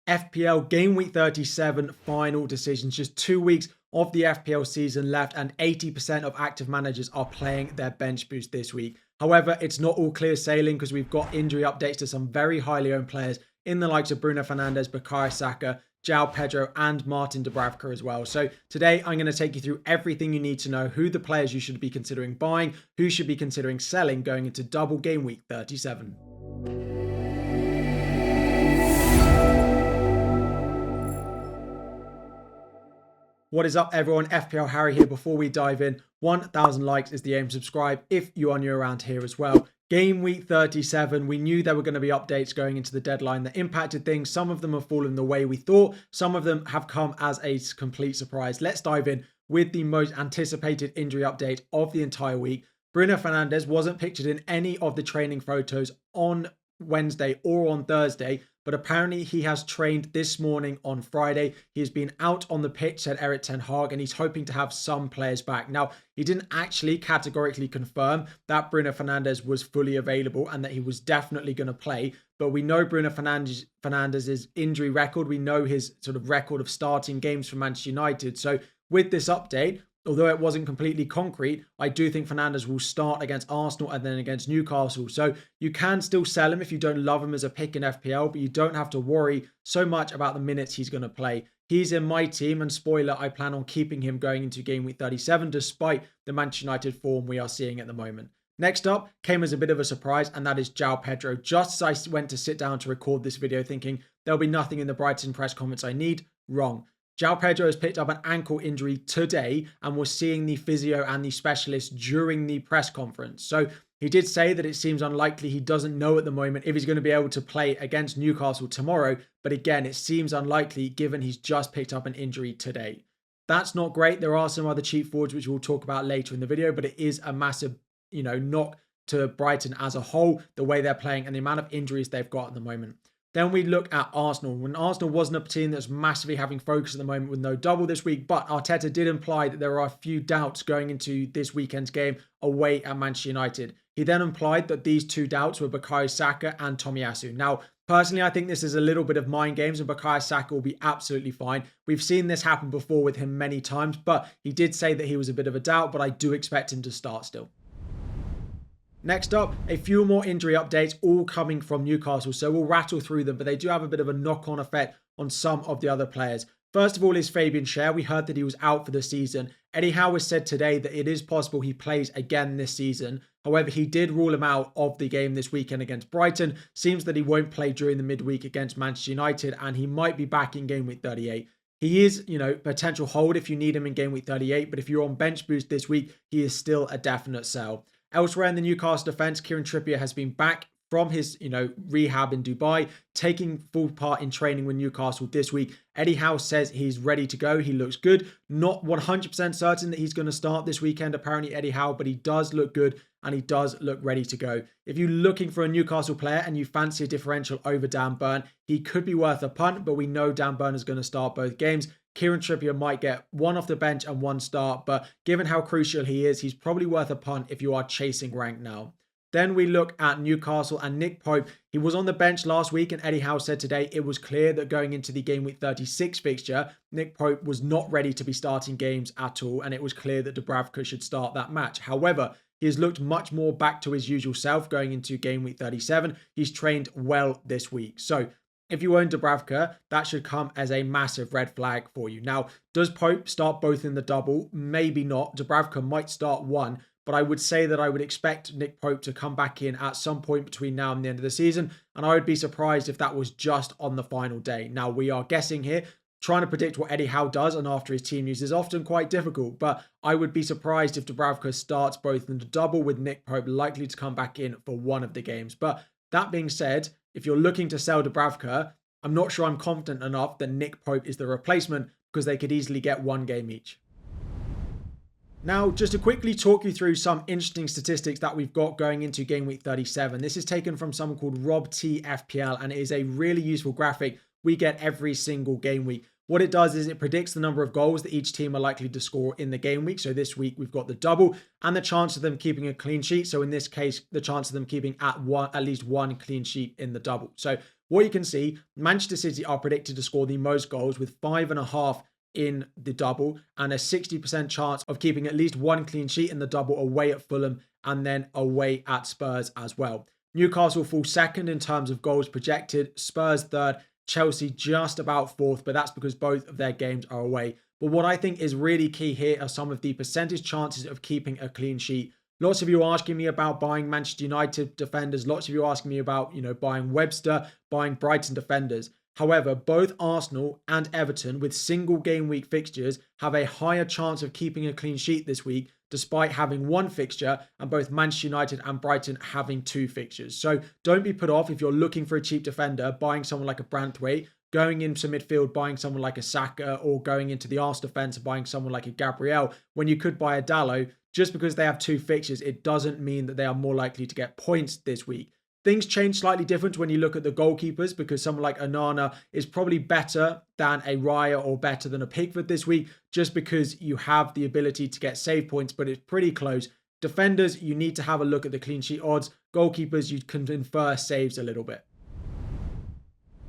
FPL Game Week 37 final decisions. Just 2 weeks of the FPL season left and 80% of active managers are playing their bench boost this week. However, it's not all clear sailing because we've got injury updates to some very highly owned players in the likes of Bruno Fernandes, Bukayo Saka, João Pedro and Martin Dubravka as well. So today I'm going to take you through everything you need to know, who the players you should be considering buying, who should be considering selling going into double Game Week 37. What is up everyone, FPL Harry here. Before we dive in, 1,000 likes is the aim. Subscribe if you are new around here as well. Game Week 37, we knew there were going to be updates going into the deadline that impacted things. Some of them have fallen the way we thought. Some of them have come as a complete surprise. Let's dive in with the most anticipated injury update of the entire week. Bruno Fernandes wasn't pictured in any of the training photos on Wednesday or on Thursday, but apparently he has trained this morning on Friday. He has been out on the pitch, said Erik ten Hag, and he's hoping to have some players back. Now, he didn't actually categorically confirm that Bruno Fernandes was fully available and that he was definitely going to play, but we know Bruno Fernandes' injury record. We know his sort of record of starting games for Manchester United. So with this update, although it wasn't completely concrete, I do think Fernandes will start against Arsenal and then against Newcastle. So you can still sell him if you don't love him as a pick in FPL, but you don't have to worry so much about the minutes he's going to play. He's in my team, and spoiler, I plan on keeping him going into Game Week 37 despite the Manchester United form we are seeing at the moment. Next up came as a bit of a surprise, and that is João Pedro. Just as I went to sit down to record this video thinking there'll be nothing in the Brighton press conference I need, wrong. João Pedro has picked up an ankle injury today and was seeing the physio and the specialist during the press conference. So he did say that it seems unlikely, he doesn't know at the moment if he's going to be able to play against Newcastle tomorrow. But again, it seems unlikely given he's just picked up an injury today. That's not great. There are some other cheap forwards which we'll talk about later in the video, but it is a massive, knock to Brighton as a whole, the way they're playing and the amount of injuries they've got at the moment. Then we look at Arsenal. When Arsenal wasn't a team that's massively having focus at the moment with no double this week, but Arteta did imply that there are a few doubts going into this weekend's game away at Manchester United. He then implied that these two doubts were Bukayo Saka and Tomiyasu. Now, personally, I think this is a little bit of mind games and Bukayo Saka will be absolutely fine. We've seen this happen before with him many times, but he did say that he was a bit of a doubt, but I do expect him to start still. Next up, a few more injury updates, all coming from Newcastle, so we'll rattle through them, but they do have a bit of a knock-on effect on some of the other players. First of all is Fabian Schär. We heard that he was out for the season. Eddie Howe has said today that it is possible he plays again this season. However, he did rule him out of the game this weekend against Brighton. Seems that he won't play during the midweek against Manchester United, and he might be back in Game Week 38. He is, potential hold if you need him in Game Week 38, but if you're on bench boost this week, he is still a definite sell. Elsewhere in the Newcastle defence, Kieran Trippier has been back from his, rehab in Dubai, taking full part in training with Newcastle this week. Eddie Howe says he's ready to go. He looks good. Not 100% certain that he's going to start this weekend, apparently, Eddie Howe, but he does look good and he does look ready to go. If you're looking for a Newcastle player and you fancy a differential over Dan Burn, he could be worth a punt, but we know Dan Burn is going to start both games. Kieran Trippier might get one off the bench and one start, but given how crucial he is, he's probably worth a punt if you are chasing rank now. Then we look at Newcastle and Nick Pope. He was on the bench last week and Eddie Howe said today it was clear that going into the Game Week 36 fixture, Nick Pope was not ready to be starting games at all, and it was clear that Dubravka should start that match. However, he has looked much more back to his usual self going into Game Week 37. He's trained well this week. So if you own Dubravka, that should come as a massive red flag for you. Now, does Pope start both in the double? Maybe not. Dubravka might start one, but I would say that I would expect Nick Pope to come back in at some point between now and the end of the season, and I would be surprised if that was just on the final day. Now, we are guessing here. Trying to predict what Eddie Howe does and after his team news is often quite difficult, but I would be surprised if Dubravka starts both in the double with Nick Pope likely to come back in for one of the games. But that being said, if you're looking to sell Dubravka, I'm not sure I'm confident enough that Nick Pope is the replacement because they could easily get one game each. Now, just to quickly talk you through some interesting statistics that we've got going into Game Week 37. This is taken from someone called Rob T FPL, and it is a really useful graphic we get every single game week. What it does is it predicts the number of goals that each team are likely to score in the game week. So this week we've got the double and the chance of them keeping a clean sheet. So in this case, the chance of them keeping at least one clean sheet in the double. So what you can see, Manchester City are predicted to score the most goals with 5.5 in the double and a 60% chance of keeping at least one clean sheet in the double away at Fulham and then away at Spurs as well. Newcastle fall second in terms of goals projected, Spurs third, Chelsea just about fourth, but that's because both of their games are away. But what I think is really key here are some of the percentage chances of keeping a clean sheet. Lots of you are asking me about buying Manchester United defenders. Lots of you are asking me about, buying Webster, buying Brighton defenders. However, both Arsenal and Everton with single game week fixtures have a higher chance of keeping a clean sheet this week, despite having one fixture, and both Manchester United and Brighton having two fixtures. So don't be put off if you're looking for a cheap defender, buying someone like a Branthwaite, going into midfield, buying someone like a Saka, or going into the Arsenal defence, buying someone like a Gabriel, when you could buy a Dalot. Just because they have two fixtures, it doesn't mean that they are more likely to get points this week. Things change slightly different when you look at the goalkeepers, because someone like Onana is probably better than a Raya or better than a Pickford this week, just because you have the ability to get save points, but it's pretty close. Defenders, you need to have a look at the clean sheet odds. Goalkeepers, you can infer saves a little bit.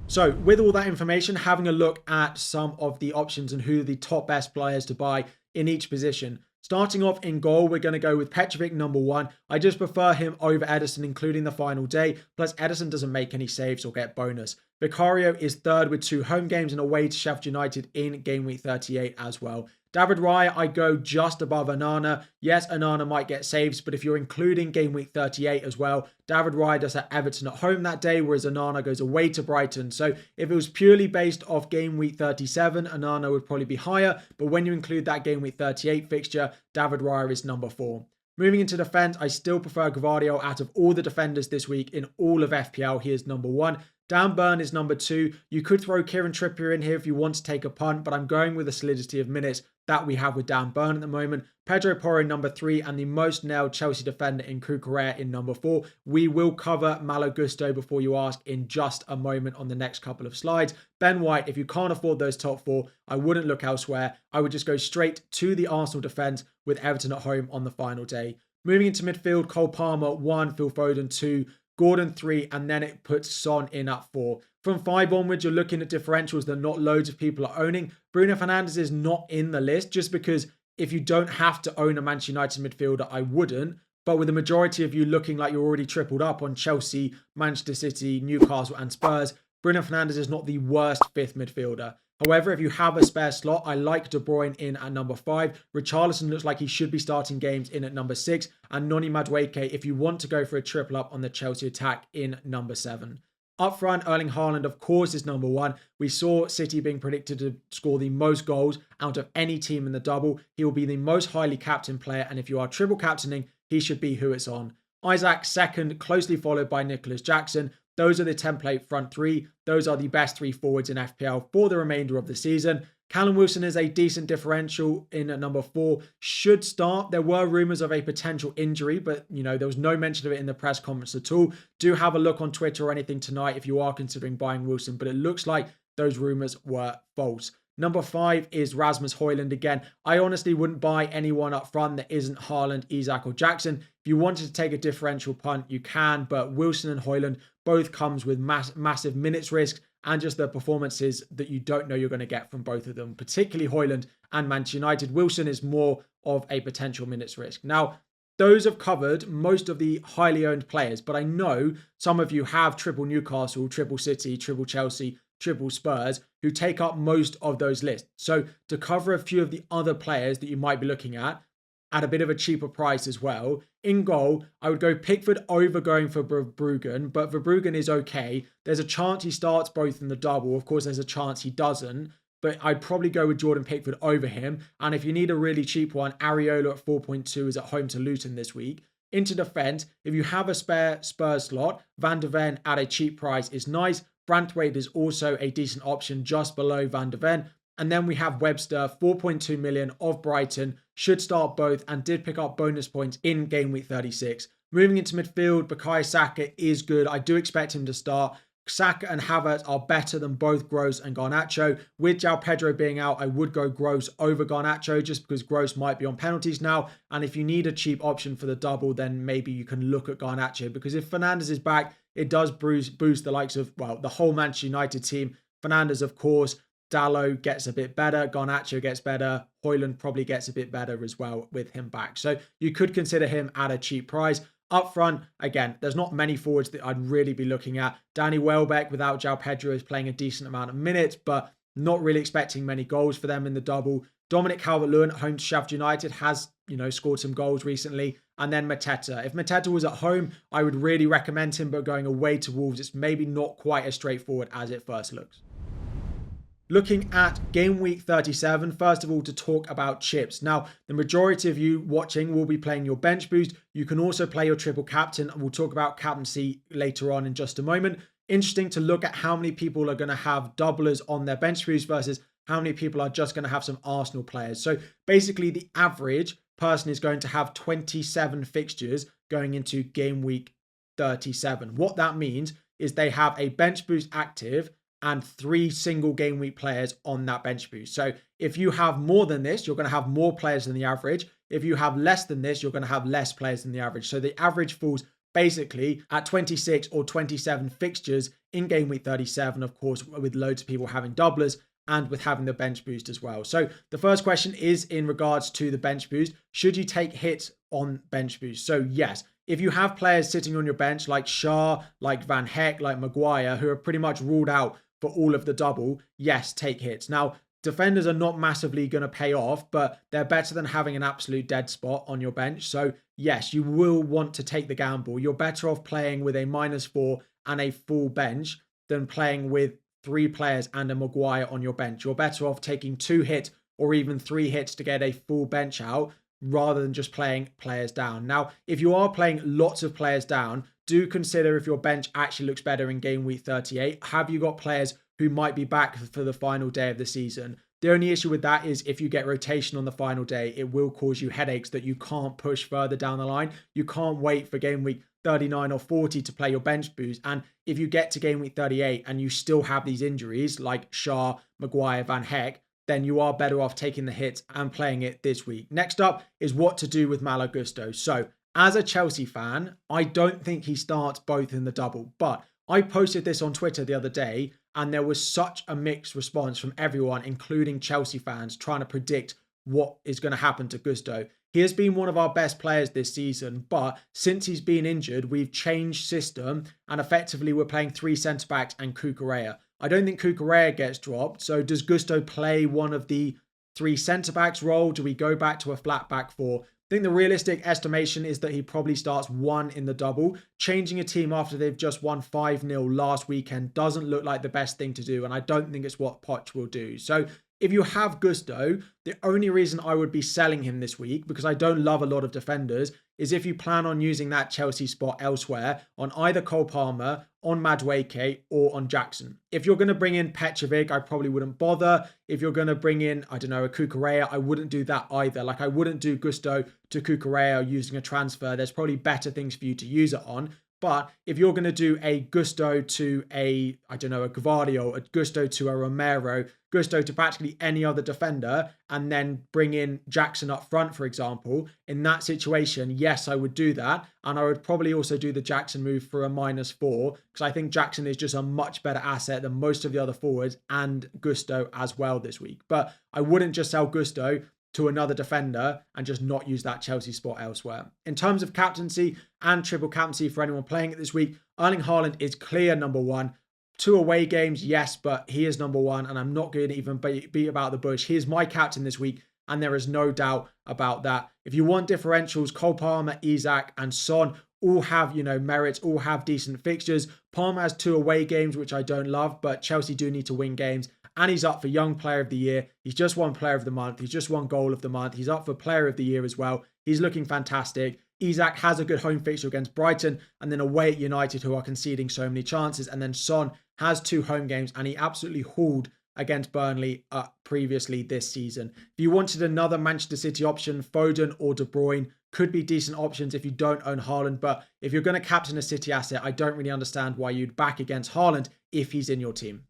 So with all that information, having a look at some of the options and who are the top best players to buy in each position. Starting off in goal, we're going to go with Petrovic number 1. I just prefer him over Ederson, including the final day. Plus, Ederson doesn't make any saves or get bonus. Vicario is third with 2 home games and away to Sheffield United in game week 38 as well. David Raya, I go just above Onana. Yes, Onana might get saves, but if you're including game week 38 as well, David Raya does have Everton at home that day, whereas Onana goes away to Brighton. So if it was purely based off game week 37, Onana would probably be higher, but when you include that game week 38 fixture, David Raya is number 4. Moving into defence, I still prefer Gvardiol out of all the defenders this week in all of FPL. He is number 1. Dan Burn is number 2. You could throw Kieran Trippier in here if you want to take a punt, but I'm going with the solidity of minutes that we have with Dan Burn at the moment. Pedro Porro in number 3 and the most nailed Chelsea defender in Cucurella in number 4. We will cover Malo Gusto before you ask in just a moment on the next couple of slides. Ben White, if you can't afford those top 4, I wouldn't look elsewhere. I would just go straight to the Arsenal defence with Everton at home on the final day. Moving into midfield, Cole Palmer 1, Phil Foden 2, Gordon 3, and then it puts Son in at 4. From 5 onwards, you're looking at differentials that not loads of people are owning. Bruno Fernandes is not in the list just because if you don't have to own a Manchester United midfielder, I wouldn't. But with the majority of you looking like you're already tripled up on Chelsea, Manchester City, Newcastle and Spurs, Bruno Fernandes is not the worst 5th midfielder. However, if you have a spare slot, I like De Bruyne in at number 5. Richarlison looks like he should be starting games in at number 6. And Noni Madueke, if you want to go for a triple up on the Chelsea attack, in number 7. Up front, Erling Haaland, of course, is number 1. We saw City being predicted to score the most goals out of any team in the double. He will be the most highly captained player. And if you are triple captaining, he should be who it's on. Isaac second, closely followed by Nicholas Jackson. Those are the template front 3. Those are the best 3 forwards in FPL for the remainder of the season. Callum Wilson is a decent differential in at number 4. Should start. There were rumours of a potential injury, but there was no mention of it in the press conference at all. Do have a look on Twitter or anything tonight if you are considering buying Wilson, but it looks like those rumours were false. Number 5 is Rasmus Højlund again. I honestly wouldn't buy anyone up front that isn't Haaland, Isak or Jackson. If you wanted to take a differential punt, you can, but Wilson and Højlund both comes with massive minutes risk and just the performances that you don't know you're going to get from both of them, particularly Højlund and Manchester United. Wilson is more of a potential minutes risk. Now, those have covered most of the highly owned players, but I know some of you have triple Newcastle, triple City, triple Chelsea, triple Spurs, who take up most of those lists. So to cover a few of the other players that you might be looking at a bit of a cheaper price as well, in goal, I would go Pickford over going for Verbruggen, but Verbruggen is okay. There's a chance he starts both in the double. Of course, there's a chance he doesn't, but I'd probably go with Jordan Pickford over him. And if you need a really cheap one, Areola at 4.2 is at home to Luton this week. Into defence, if you have a spare Spurs slot, Van der Ven at a cheap price is nice. Branthwaite is also a decent option just below Van der Ven. And then we have Webster, 4.2 million of Brighton, should start both and did pick up bonus points in game week 36. Moving into midfield, Bukayo Saka is good. I do expect him to start. Saka and Havertz are better than both Gross and Garnacho. With João Pedro being out, I would go Gross over Garnacho just because Gross might be on penalties now. And if you need a cheap option for the double, then maybe you can look at Garnacho, because if Fernandes is back, it does boost the likes of, well, the whole Manchester United team. Fernandes, of course. Dalot gets a bit better. Garnacho gets better. Højlund probably gets a bit better as well with him back. So you could consider him at a cheap price. Up front, again, there's not many forwards that I'd really be looking at. Danny Welbeck without João Pedro is playing a decent amount of minutes, but not really expecting many goals for them in the double. Dominic Calvert-Lewin at home to Sheffield United has, scored some goals recently. And then Mateta. If Mateta was at home, I would really recommend him, but going away to Wolves, it's maybe not quite as straightforward as it first looks. Looking at game week 37, first of all, to talk about chips. Now, the majority of you watching will be playing your bench boost. You can also play your triple captain, and we'll talk about captaincy later on in just a moment. Interesting to look at how many people are going to have doublers on their bench boost versus how many people are just going to have some Arsenal players. So basically, the average person is going to have 27 fixtures going into game week 37. What that means is they have a bench boost active and 3 single game week players on that bench boost. So if you have more than this, you're going to have more players than the average. If you have less than this, you're going to have less players than the average. So the average falls basically at 26 or 27 fixtures in game week 37, of course, with loads of people having doublers and with having the bench boost as well. So the first question is in regards to the bench boost. Should you take hits on bench boost? So yes, if you have players sitting on your bench like Shaw, like Van Heck, like Maguire, who are pretty much ruled out for all of the double, yes, take hits. Now, defenders are not massively going to pay off, but they're better than having an absolute dead spot on your bench. So yes, you will want to take the gamble. You're better off playing with a -4 and a full bench than playing with 3 players and a Maguire on your bench. You're better off taking 2 hits or even 3 hits to get a full bench out rather than just playing players down. Now, if you are playing lots of players down, do consider if your bench actually looks better in game week 38. Have you got players who might be back for the final day of the season? The only issue with that is if you get rotation on the final day, it will cause you headaches that you can't push further down the line. You can't wait for game week 39 or 40 to play your bench boost. And if you get to game week 38 and you still have these injuries like Shaw, Maguire, Van Heck, then you are better off taking the hits and playing it this week. Next up is what to do with Malo Gusto. So as a Chelsea fan, I don't think he starts both in the double, but I posted this on Twitter the other day and there was such a mixed response from everyone, including Chelsea fans, trying to predict what is going to happen to Gusto. He has been one of our best players this season, but since he's been injured, we've changed system and effectively we're playing 3 centre-backs and Cucurella. I don't think Cucurella gets dropped, so does Gusto play one of the 3 centre-backs role? Do we go back to a flat back 4? I think the realistic estimation is that he probably starts 1 in the double. Changing a team after they've just won 5-0 last weekend doesn't look like the best thing to do, and I don't think it's what Poch will do. So if you have Gusto, the only reason I would be selling him this week, because I don't love a lot of defenders, is if you plan on using that Chelsea spot elsewhere on either Cole Palmer, on Madueke, or on Jackson. If you're going to bring in Petrovic, I probably wouldn't bother. If you're going to bring in, I don't know, a Cucurella, I wouldn't do that either. Like I wouldn't do Gusto to Cucurella using a transfer. There's probably better things for you to use it on. But if you're going to do a Gusto to a, I don't know, a Gvardiol, a Gusto to a Romero, Gusto to practically any other defender, and then bring in Jackson up front, for example, in that situation, yes, I would do that. And I would probably also do the Jackson move for a -4, because I think Jackson is just a much better asset than most of the other forwards and Gusto as well this week. But I wouldn't just sell Gusto to another defender and just not use that Chelsea spot elsewhere. In terms of captaincy and triple captaincy for anyone playing it this week, Erling Haaland is clear number 1. 2 away games, yes, but he is number 1, and I'm not going to even beat about the bush. He is my captain this week, and there is no doubt about that. If you want differentials, Cole Palmer, Isak, and Son all have, merits, all have decent fixtures. Palmer has 2 away games, which I don't love, but Chelsea do need to win games. And he's up for Young Player of the Year. He's just won Player of the Month. He's just won Goal of the Month. He's up for Player of the Year as well. He's looking fantastic. Isak has a good home fixture against Brighton and then away at United, who are conceding so many chances. And then Son has 2 home games and he absolutely hauled against Burnley previously this season. If you wanted another Manchester City option, Foden or De Bruyne, could be decent options if you don't own Haaland. But if you're going to captain a City asset, I don't really understand why you'd back against Haaland if he's in your team.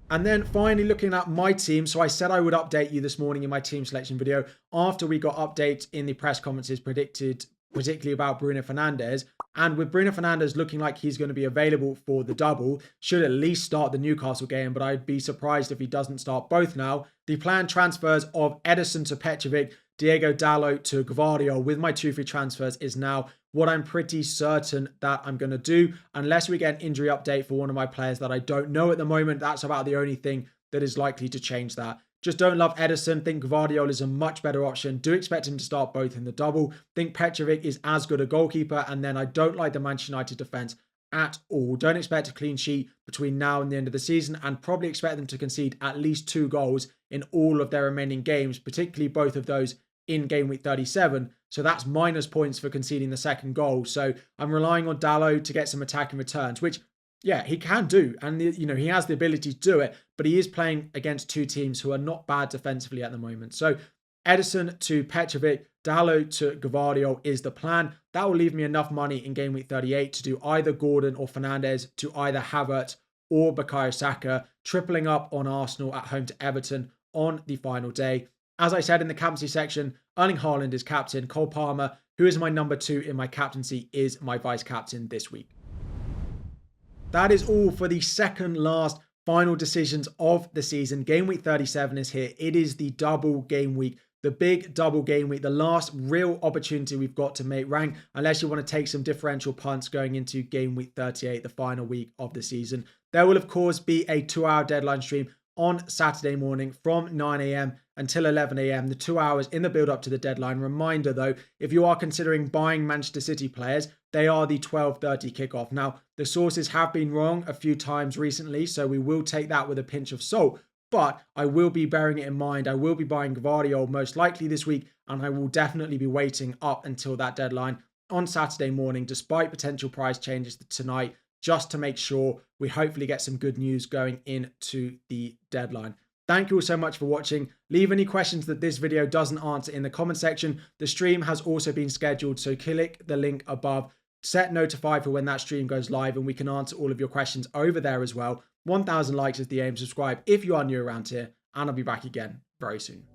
And then finally looking at my team. So I said I would update you this morning in my team selection video after we got updates in the press conferences particularly about Bruno Fernandes. And with Bruno Fernandes looking like he's going to be available for the double, should at least start the Newcastle game, but I'd be surprised if he doesn't start both now. The planned transfers of Ederson to Petrovic, Diego Dalot to Gvardiol with my 2 free transfers is now what I'm pretty certain that I'm going to do, unless we get an injury update for one of my players that I don't know at the moment. That's about the only thing that is likely to change that. Just don't love Ederson. Think Gvardiol is a much better option. Do expect him to start both in the double. Think Petrovic is as good a goalkeeper. And then I don't like the Manchester United defence at all. Don't expect a clean sheet between now and the end of the season, and probably expect them to concede at least 2 goals in all of their remaining games, particularly both of those in game week 37. So that's minus points for conceding the second goal. So I'm relying on Dalot to get some attacking returns, which, yeah, he can do. And, he has the ability to do it, but he is playing against 2 teams who are not bad defensively at the moment. So Ederson to Petrovic, Dalot to Gvardiol is the plan. That will leave me enough money in game week 38 to do either Gordon or Fernandes to either Havertz or Bukayo Saka, tripling up on Arsenal at home to Everton on the final day. As I said in the captaincy section, Erling Haaland is captain. Cole Palmer, who is my number 2 in my captaincy, is my vice captain this week. That is all for the second last final decisions of the season. Game week 37 is here. It is the double game week, the big double game week, the last real opportunity we've got to make rank, unless you want to take some differential punts going into game week 38, the final week of the season. There will, of course, be a 2-hour deadline stream on Saturday morning from 9 a.m. until 11 a.m. the 2 hours in the build up to the deadline. Reminder though, if you are considering buying Manchester City players, they are the 12:30 kickoff. Now, the sources have been wrong a few times recently, so we will take that with a pinch of salt, but I will be bearing it in mind. I will be buying Gvardiol most likely this week, and I will definitely be waiting up until that deadline on Saturday morning, despite potential price changes tonight, just to make sure we hopefully get some good news going into the deadline. Thank you all so much for watching. Leave any questions that this video doesn't answer in the comment section. The stream has also been scheduled, so click the link above, set notify for when that stream goes live, and we can answer all of your questions over there as well. 1,000 likes is the aim. Subscribe if you are new around here, and I'll be back again very soon.